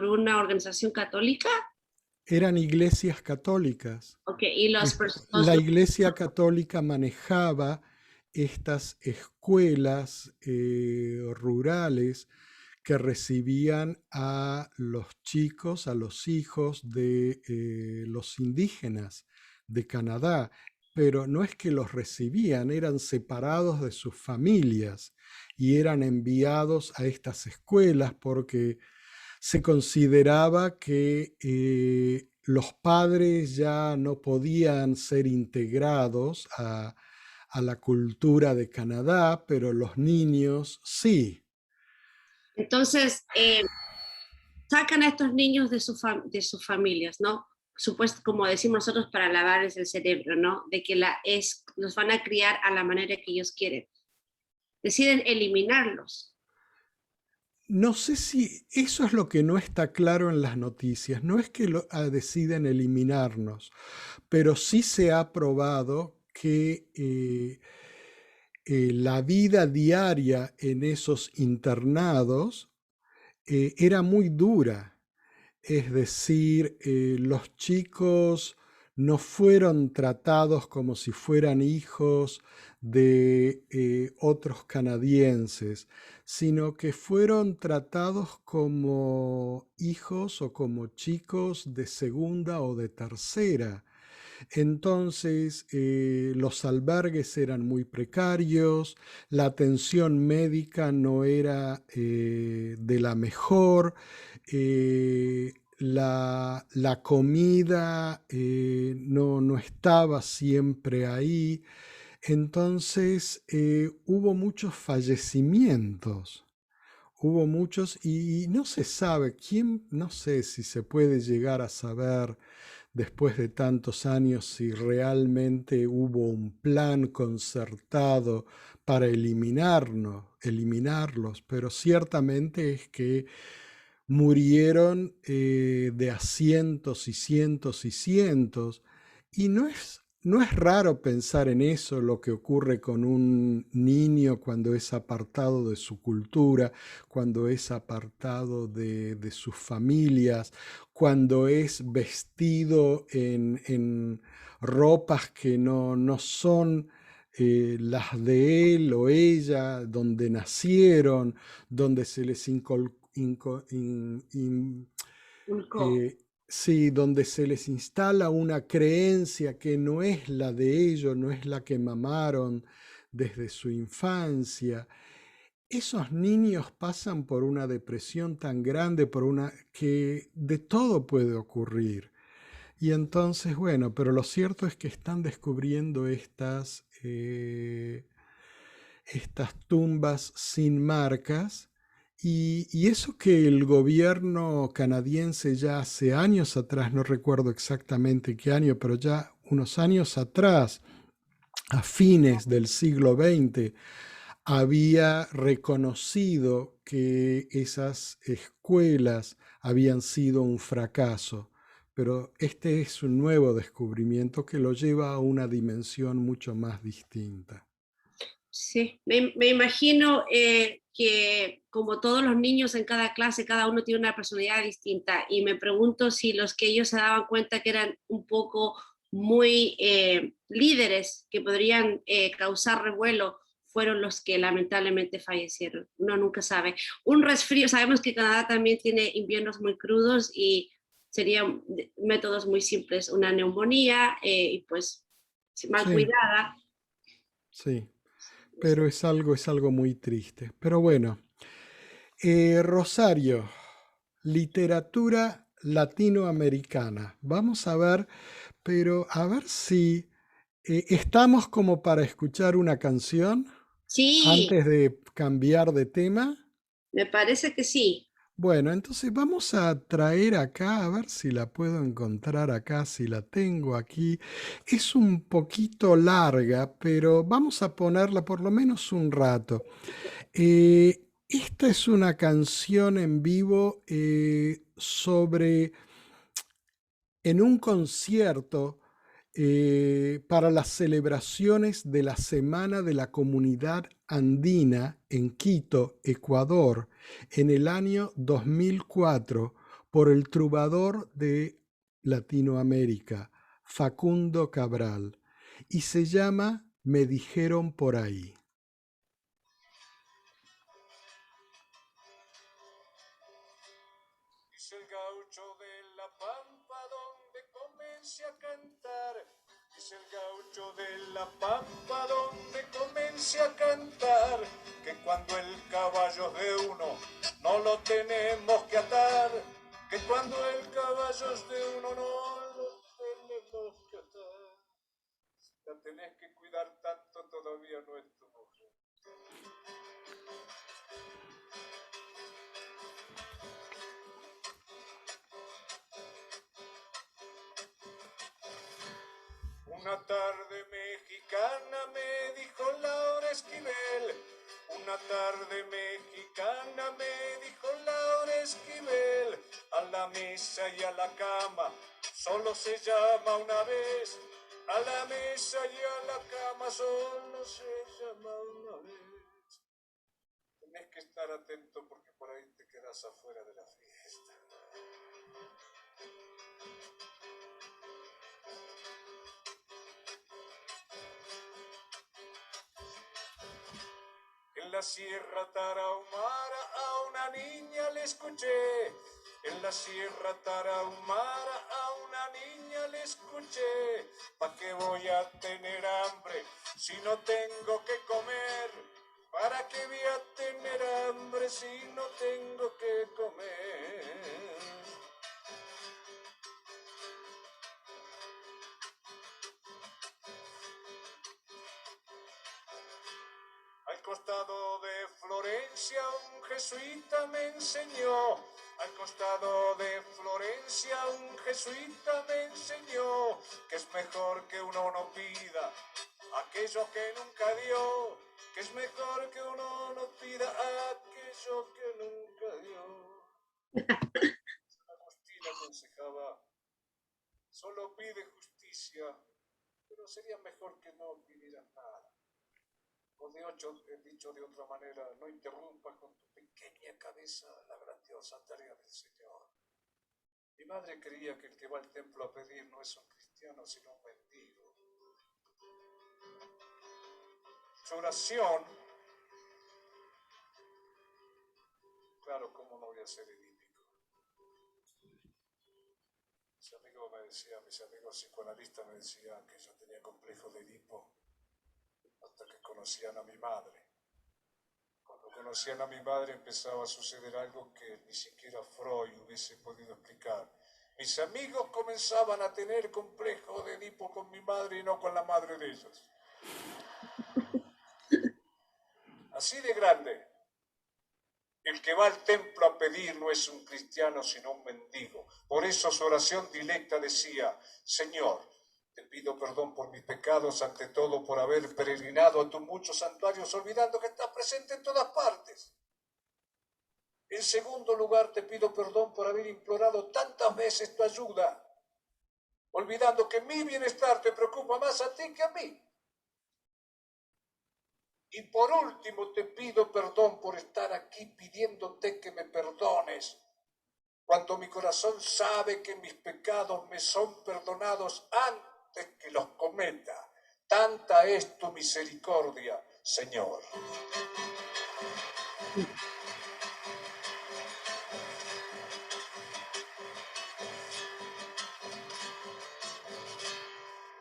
una organización católica? eran iglesias católicas. Ok, y La Iglesia Católica manejaba estas escuelas rurales que recibían a los chicos, a los hijos de los indígenas de Canadá, pero no es que los recibían, eran separados de sus familias y eran enviados a estas escuelas porque se consideraba que los padres ya no podían ser integrados a la cultura de Canadá, pero los niños sí. Entonces, sacan a estos niños de, de sus familias, ¿no? Supuesto, como decimos nosotros, para lavarles el cerebro, ¿no? De que los van a criar a la manera que ellos quieren. Deciden eliminarlos. No sé si eso es lo que no está claro en las noticias. No es que deciden eliminarnos, pero sí se ha probado que la vida diaria en esos internados era muy dura. Es decir, los chicos no fueron tratados como si fueran hijos de otros canadienses, sino que fueron tratados como hijos o como chicos de segunda o de tercera. Entonces, los albergues eran muy precarios, la atención médica no era de la mejor, la comida no estaba siempre ahí. Entonces, hubo muchos fallecimientos. Hubo muchos y no se sabe quién, no sé si se puede llegar a saber después de tantos años si realmente hubo un plan concertado para eliminarlos, pero ciertamente es que murieron de a cientos y cientos y cientos, y no es raro pensar en eso, lo que ocurre con un niño cuando es apartado de su cultura, cuando es apartado de sus familias, cuando es vestido en ropas que no son las de él o ella, donde nacieron, donde se les sí, donde se les instala una creencia que no es la de ellos, no es la que mamaron desde su infancia. Esos niños pasan por una depresión tan grande, que de todo puede ocurrir. Y entonces, bueno, pero lo cierto es que están descubriendo estas tumbas sin marcas y eso que el gobierno canadiense ya hace años atrás, no recuerdo exactamente qué año, pero ya unos años atrás, a fines del siglo XX, había reconocido que esas escuelas habían sido un fracaso. Pero este es un nuevo descubrimiento que lo lleva a una dimensión mucho más distinta. Sí, me imagino que como todos los niños en cada clase, cada uno tiene una personalidad distinta y me pregunto si los que ellos se daban cuenta que eran un poco muy líderes que podrían causar revuelo fueron los que lamentablemente fallecieron. Uno nunca sabe. Un resfrío, sabemos que Canadá también tiene inviernos muy crudos y serían métodos muy simples, una neumonía y pues mal Sí, cuidada. sí, pero es algo muy triste. Pero bueno, Rosario, literatura latinoamericana. Vamos a ver, pero a ver si estamos como para escuchar una canción Sí, antes de cambiar de tema. me parece que sí. Bueno, entonces vamos a traer acá, a ver si la puedo encontrar acá, si la tengo aquí. Es un poquito larga, pero vamos a ponerla por lo menos un rato. Esta es una canción en vivo en un concierto para las celebraciones de la Semana de la Comunidad Andina en Quito, Ecuador, en el año 2004, por el trovador de Latinoamérica, Facundo Cabral, y se llama Me dijeron por ahí. Dice el gaucho de la pampa donde comencé a cantar, Es el gaucho de la pampa donde comencé a cantar, que cuando el caballo es de uno no lo tenemos que atar, que cuando el caballo es de uno no lo tenemos que atar. La tenés que cuidar tanto, todavía no es tu mujer. Una tarde mexicana me dijo Laura Esquivel, una tarde mexicana me dijo Laura Esquivel, a la mesa y a la cama solo se llama una vez, a la mesa y a la cama solo se llama una vez. Tenés que estar atento porque por ahí te quedas afuera de la fiesta. En la Sierra Tarahumara a una niña le escuché, en la Sierra Tarahumara a una niña le escuché, ¿pa' qué voy a tener hambre si no tengo que comer? ¿Para qué voy a tener hambre si no tengo que comer? Al costado de Florencia un jesuita me enseñó, al costado de Florencia un jesuita me enseñó que es mejor que uno no pida aquello que nunca dio, que es mejor que uno no pida aquello que nunca dio. Agustín aconsejaba, solo pide justicia, pero sería mejor que no pidieras nada. O dicho de otra manera, no interrumpas con tu pequeña cabeza la grandiosa tarea del Señor. Mi madre creía que el que va al templo a pedir no es un cristiano, sino un mendigo. Su oración, claro, ¿cómo no voy a ser edípico? Mis amigos psicoanalistas me decían que yo tenía complejo de Edipo hasta que conocían a mi madre. Cuando conocían a mi madre empezaba a suceder algo que ni siquiera Freud hubiese podido explicar. Mis amigos comenzaban a tener complejo de Edipo con mi madre y no con la madre de ellos. Así de grande. El que va al templo a pedir no es un cristiano sino un mendigo. Por eso su oración directa decía, Señor, te pido perdón por mis pecados, ante todo por haber peregrinado a tus muchos santuarios, olvidando que estás presente en todas partes. En segundo lugar, te pido perdón por haber implorado tantas veces tu ayuda, olvidando que mi bienestar te preocupa más a ti que a mí. Y por último, te pido perdón por estar aquí pidiéndote que me perdones, cuando mi corazón sabe que mis pecados me son perdonados antes que los cometa. Tanta es tu misericordia, Señor.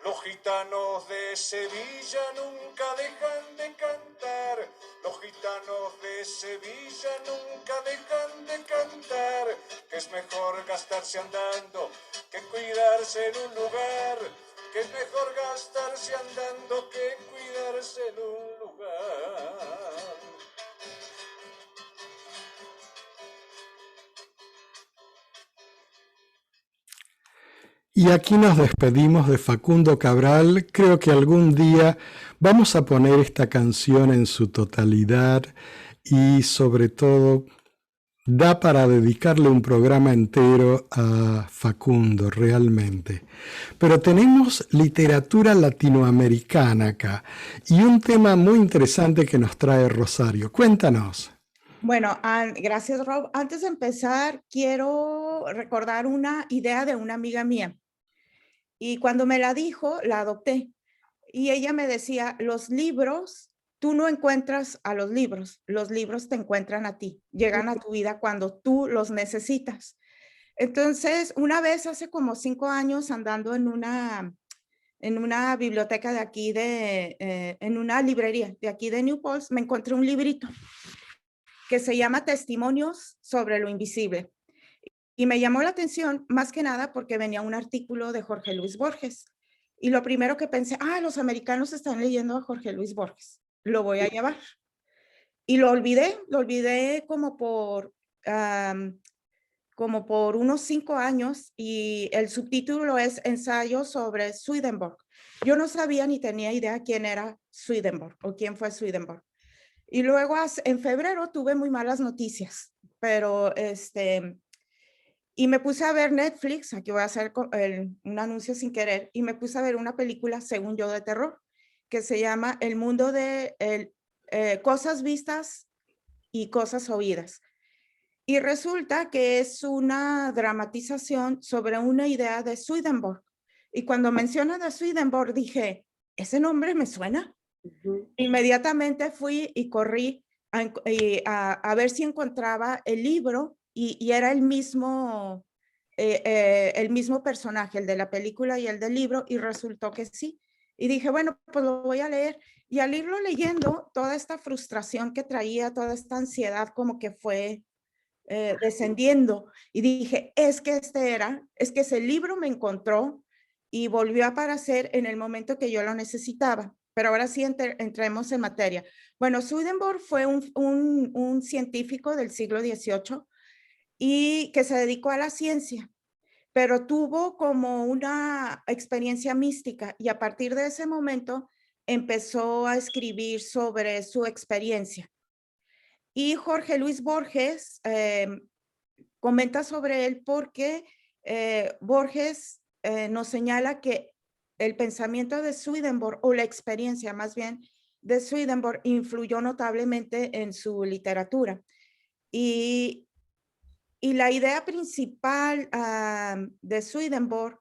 Los gitanos de Sevilla nunca dejan de cantar, los gitanos de Sevilla nunca dejan de cantar, que es mejor gastarse andando que cuidarse en un lugar, que es mejor gastarse andando que cuidarse en un lugar. Y aquí nos despedimos de Facundo Cabral. Creo que algún día vamos a poner esta canción en su totalidad y sobre todo da para dedicarle un programa entero a Facundo, realmente. Pero tenemos literatura latinoamericana acá y un tema muy interesante que nos trae Rosario. Cuéntanos. Bueno, gracias, Rob. Antes de empezar, quiero recordar una idea de una amiga mía. Y cuando me la dijo, la adopté. Y ella me decía, los libros, tú no encuentras a los libros te encuentran a ti, llegan a tu vida cuando tú los necesitas. Entonces, una vez hace como 5 años andando en una en una biblioteca de aquí, en una librería de aquí de New Paltz, me encontré un librito que se llama Testimonios sobre lo Invisible. Y me llamó la atención más que nada porque venía un artículo de Jorge Luis Borges. Y lo primero que pensé, los americanos están leyendo a Jorge Luis Borges, lo voy a llevar. Y lo olvidé como por unos 5 años, y el subtítulo es Ensayo sobre Swedenborg. Yo no sabía ni tenía idea quién era Swedenborg o quién fue Swedenborg. Y luego en febrero tuve muy malas noticias, pero y me puse a ver Netflix, aquí voy a hacer un anuncio sin querer, y me puse a ver una película, según yo, de terror, que se llama El mundo de cosas vistas y cosas oídas. Y resulta que es una dramatización sobre una idea de Swedenborg. Y cuando mencionan a Swedenborg dije, ese nombre me suena. Inmediatamente fui y corrí a ver si encontraba el libro, y era el mismo personaje, el de la película y el del libro, y resultó que sí. Y dije, bueno, pues lo voy a leer. Y al irlo leyendo, toda esta frustración que traía, toda esta ansiedad como que fue descendiendo. Y dije, es que ese libro me encontró y volvió a aparecer en el momento que yo lo necesitaba. Pero ahora sí entremos en materia. Bueno, Swedenborg fue un científico del siglo XVIII y que se dedicó a la ciencia, pero tuvo como una experiencia mística, y a partir de ese momento empezó a escribir sobre su experiencia. Y Jorge Luis Borges comenta sobre él porque Borges nos señala que el pensamiento de Swedenborg, o la experiencia más bien de Swedenborg, influyó notablemente en su literatura. Y la idea principal de Swedenborg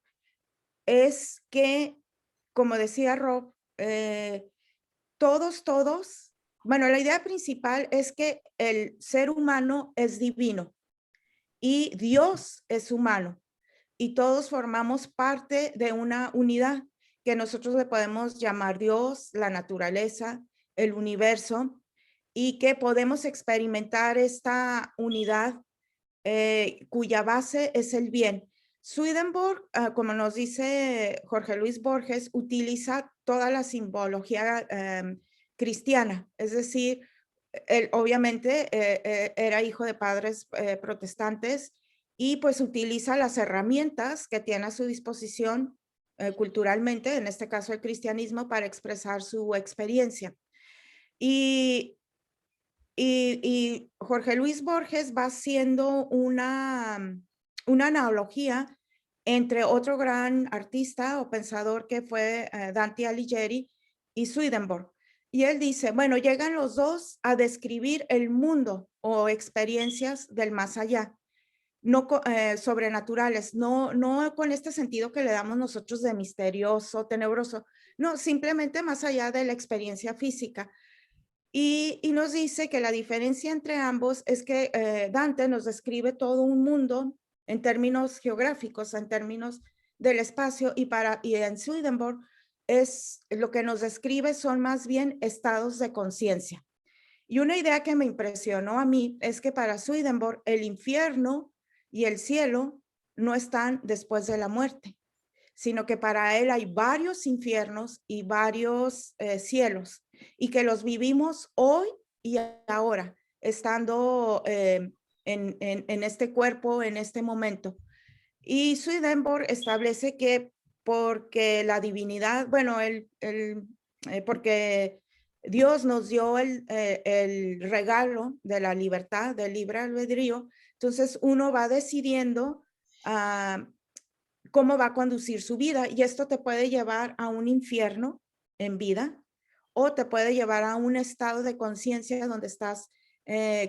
es que, como decía Rob, bueno, la idea principal es que el ser humano es divino y Dios es humano, y todos formamos parte de una unidad que nosotros le podemos llamar Dios, la naturaleza, el universo, y que podemos experimentar esta unidad cuya base es el bien. Swedenborg, como nos dice Jorge Luis Borges, utiliza toda la simbología cristiana, es decir, él obviamente era hijo de padres protestantes, y pues utiliza las herramientas que tiene a su disposición culturalmente, en este caso el cristianismo, para expresar su experiencia. Y Jorge Luis Borges va haciendo una analogía entre otro gran artista o pensador que fue Dante Alighieri y Swedenborg. Y él dice, bueno, llegan los dos a describir el mundo o experiencias del más allá, no sobrenaturales, no con este sentido que le damos nosotros de misterioso, tenebroso, no, simplemente más allá de la experiencia física. Y nos dice que la diferencia entre ambos es que Dante nos describe todo un mundo en términos geográficos, en términos del espacio, y en Swedenborg lo que nos describe son más bien estados de conciencia. Y una idea que me impresionó a mí es que para Swedenborg el infierno y el cielo no están después de la muerte, sino que para él hay varios infiernos y varios cielos, y que los vivimos hoy y ahora, estando en este cuerpo, en este momento. Y Swedenborg establece que porque la divinidad, bueno, porque Dios nos dio el regalo de la libertad, del libre albedrío, entonces uno va decidiendo cómo va a conducir su vida, y esto te puede llevar a un infierno en vida, o te puede llevar a un estado de conciencia donde estás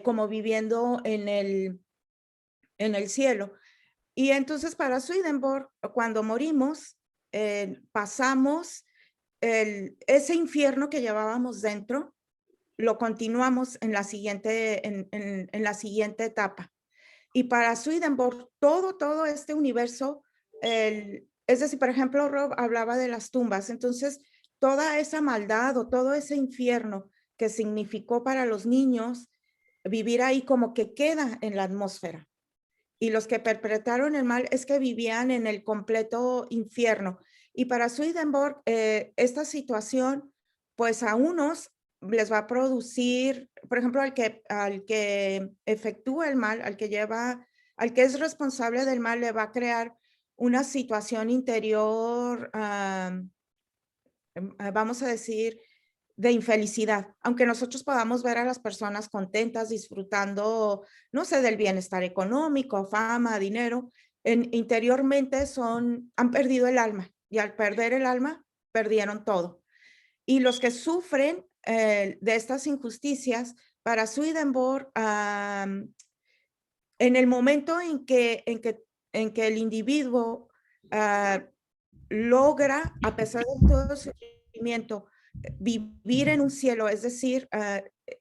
como viviendo en el cielo. Y entonces para Swedenborg, cuando morimos, pasamos ese infierno que llevábamos dentro, lo continuamos en la siguiente, en la siguiente etapa. Y para Swedenborg, todo este universo es decir, por ejemplo, Rob hablaba de las tumbas, entonces toda esa maldad o todo ese infierno que significó para los niños vivir ahí como que queda en la atmósfera. Y los que perpetraron el mal es que vivían en el completo infierno. Y para Swedenborg, esta situación, pues a unos les va a producir, por ejemplo, al que efectúa el mal, al que es responsable del mal, le va a crear una situación interior, vamos a decir, de infelicidad, aunque nosotros podamos ver a las personas contentas, disfrutando, no sé, del bienestar económico, fama, dinero, interiormente han perdido el alma y al perder el alma, perdieron todo. Y los que sufren de estas injusticias, para Swedenborg, en el momento en que el individuo logra, a pesar de todo el sufrimiento, vivir en un cielo, es decir,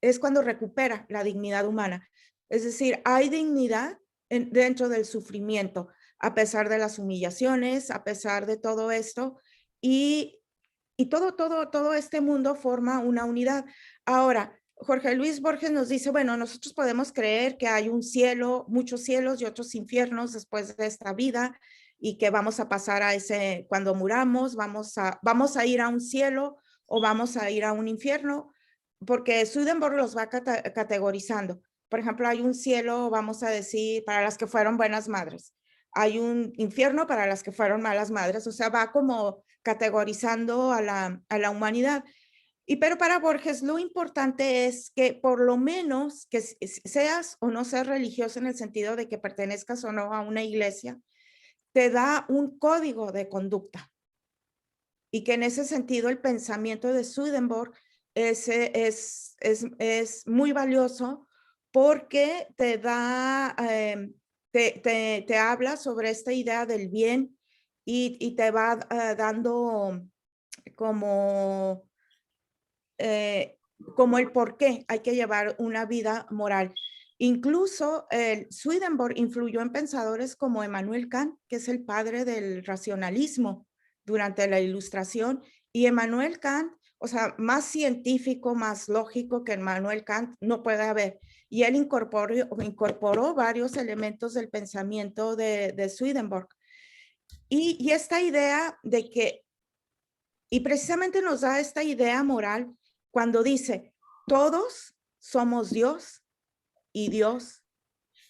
es cuando recupera la dignidad humana. Es decir, hay dignidad dentro del sufrimiento, a pesar de las humillaciones, a pesar de todo esto, y, y todo este mundo forma una unidad. Ahora, Jorge Luis Borges nos dice, bueno, nosotros podemos creer que hay un cielo, muchos cielos y otros infiernos después de esta vida, y que vamos a pasar a ese, cuando muramos, vamos a ir a un cielo o vamos a ir a un infierno, porque Swedenborg los va categorizando. Por ejemplo, hay un cielo, vamos a decir, para las que fueron buenas madres. Hay un infierno para las que fueron malas madres. O sea, va como categorizando a la humanidad. Pero para Borges lo importante es que por lo menos que seas o no seas religioso en el sentido de que pertenezcas o no a una iglesia, te da un código de conducta. Y que en ese sentido el pensamiento de Swedenborg es muy valioso porque te da, te habla sobre esta idea del bien y te va dando como, como el por qué hay que llevar una vida moral. Incluso Swedenborg influyó en pensadores como Emmanuel Kant, que es el padre del racionalismo durante la Ilustración, y Emmanuel Kant, o sea, más científico, más lógico que Emmanuel Kant no puede haber. Y él incorporó varios elementos del pensamiento de Swedenborg. Y esta idea de que, y precisamente nos da esta idea moral cuando dice, todos somos Dios y Dios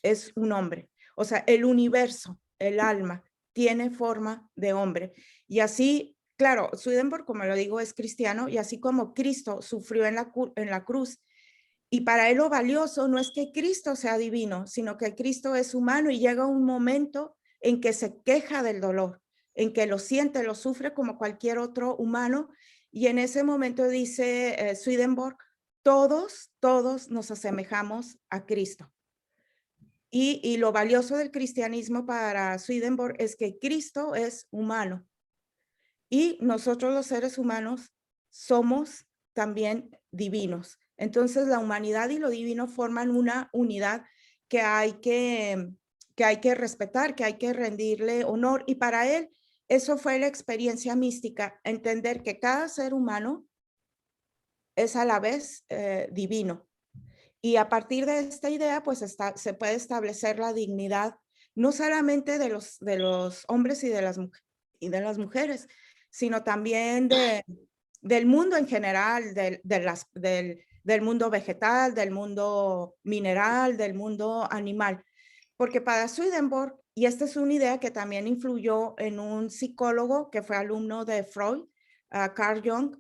es un hombre. O sea, el universo, el alma, tiene forma de hombre. Y así, claro, Swedenborg, como lo digo, es cristiano, y así como Cristo sufrió en la cruz, y para él lo valioso no es que Cristo sea divino, sino que Cristo es humano y llega un momento en que se queja del dolor, en que lo siente, lo sufre como cualquier otro humano, y en ese momento dice Swedenborg, todos nos asemejamos a Cristo. Y lo valioso del cristianismo para Swedenborg es que Cristo es humano y nosotros los seres humanos somos también divinos. Entonces la humanidad y lo divino forman una unidad que hay que respetar, que hay que rendirle honor. Y para él eso fue la experiencia mística, entender que cada ser humano es a la vez divino. Y a partir de esta idea, pues se puede establecer la dignidad no solamente de los hombres y de las mujeres, sino también del mundo en general, del mundo vegetal, del mundo mineral, del mundo animal. Porque para Swedenborg, y esta es una idea que también influyó en un psicólogo que fue alumno de Freud, Carl Jung,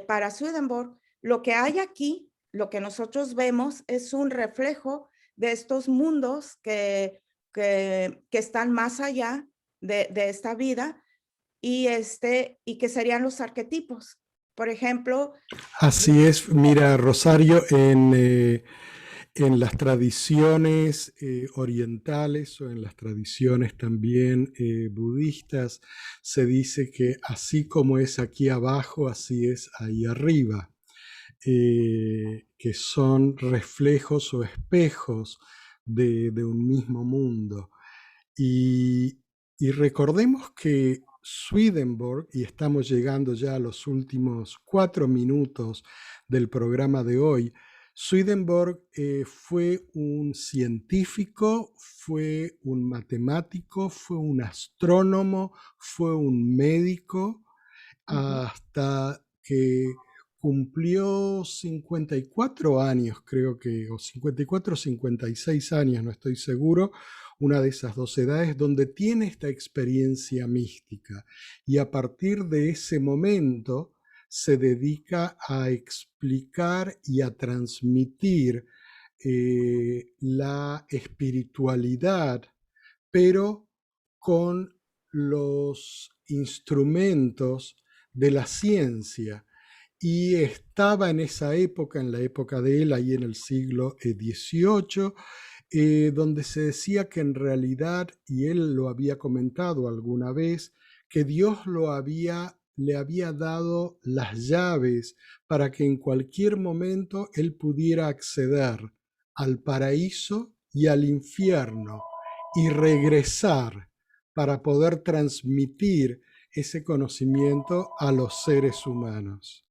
para Swedenborg, lo que hay aquí, lo que nosotros vemos es un reflejo de estos mundos que están más allá de esta vida y que serían los arquetipos. Por ejemplo. Así es, mira, Rosario, en las tradiciones orientales o en las tradiciones también budistas, se dice que así como es aquí abajo, así es ahí arriba. Que son reflejos o espejos de un mismo mundo. Y Y recordemos que Swedenborg, y estamos llegando ya a los últimos 4 minutos del programa de hoy, Swedenborg fue un científico, fue un matemático, fue un astrónomo, fue un médico, hasta que cumplió 54 años, creo que, o 54 o 56 años, no estoy seguro, una de esas dos edades, donde tiene esta experiencia mística. Y a partir de ese momento se dedica a explicar y a transmitir la espiritualidad, pero con los instrumentos de la ciencia. Y estaba en esa época, en la época de él, ahí en el siglo XVIII, donde se decía que en realidad, y él lo había comentado alguna vez, que Dios le había dado las llaves para que en cualquier momento él pudiera acceder al paraíso y al infierno y regresar para poder transmitir ese conocimiento a los seres humanos.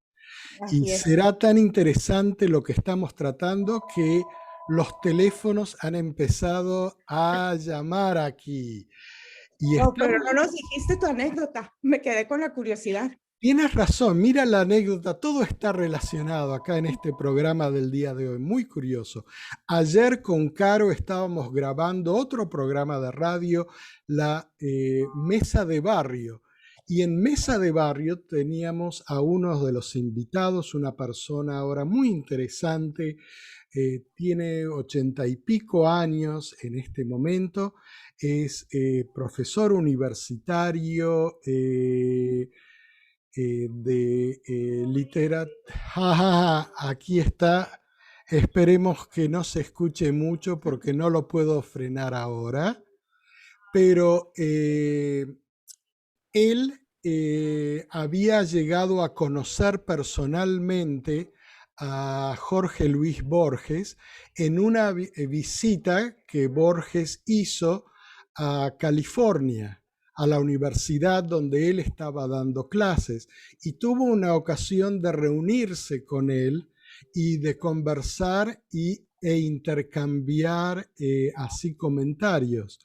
Y Así es. será tan interesante lo que estamos tratando que los teléfonos han empezado a llamar aquí. Y No, pero estamos... no nos dijiste tu anécdota. Me quedé con la curiosidad. Tienes razón, mira la anécdota, todo está relacionado acá en este programa del día de hoy, muy curioso. Ayer con Caro estábamos grabando otro programa de radio, la Mesa de Barrio, y en Mesa de Barrio teníamos a uno de los invitados, una persona ahora muy interesante, tiene 80 y pico años en este momento, es profesor universitario, de literatura. Aquí está. Esperemos que no se escuche mucho porque no lo puedo frenar ahora. Pero él había llegado a conocer personalmente a Jorge Luis Borges en una visita que Borges hizo a California, a la universidad donde él estaba dando clases, y tuvo una ocasión de reunirse con él y de conversar e intercambiar así comentarios.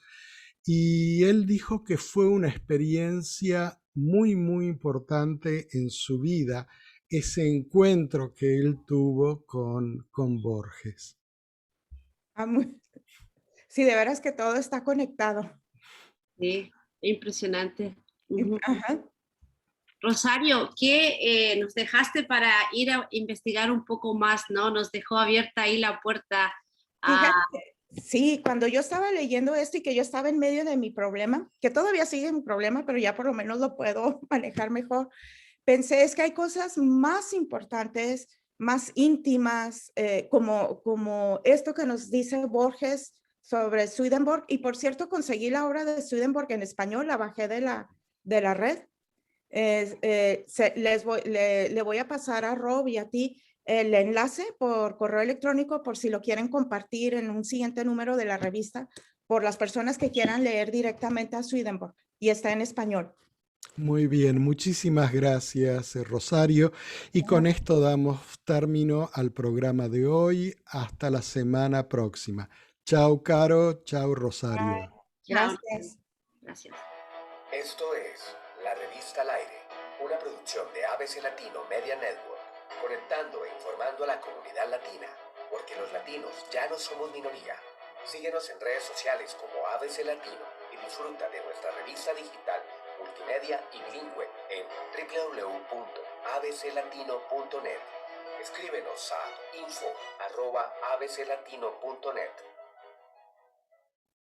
Y él dijo que fue una experiencia muy, muy importante en su vida, ese encuentro que él tuvo con Borges. Ah, sí, de veras que todo está conectado. Sí, impresionante. Ajá. Rosario, ¿qué nos dejaste para ir a investigar un poco más, no? Nos dejó abierta ahí la puerta a... Fíjate, sí, cuando yo estaba leyendo esto y que yo estaba en medio de mi problema, que todavía sigue mi problema, pero ya por lo menos lo puedo manejar mejor, pensé es que hay cosas más importantes, más íntimas, como esto que nos dice Borges sobre Swedenborg. Y por cierto, conseguí la obra de Swedenborg en español, la bajé de la red. Le voy a pasar a Rob y a ti el enlace por correo electrónico por si lo quieren compartir en un siguiente número de la revista por las personas que quieran leer directamente a Swedenborg, y está en español. Muy bien, muchísimas gracias, Rosario. Y con esto damos término al programa de hoy. Hasta la semana próxima. Chao, Caro. Chao, Rosario. Gracias. Gracias. Esto es La Revista al Aire, una producción de ABC Latino Media Network, conectando e informando a la comunidad latina, porque los latinos ya no somos minoría. Síguenos en redes sociales como ABC Latino y disfruta de nuestra revista digital, multimedia y bilingüe en www.abclatino.net. Escríbenos a info@abclatino.net.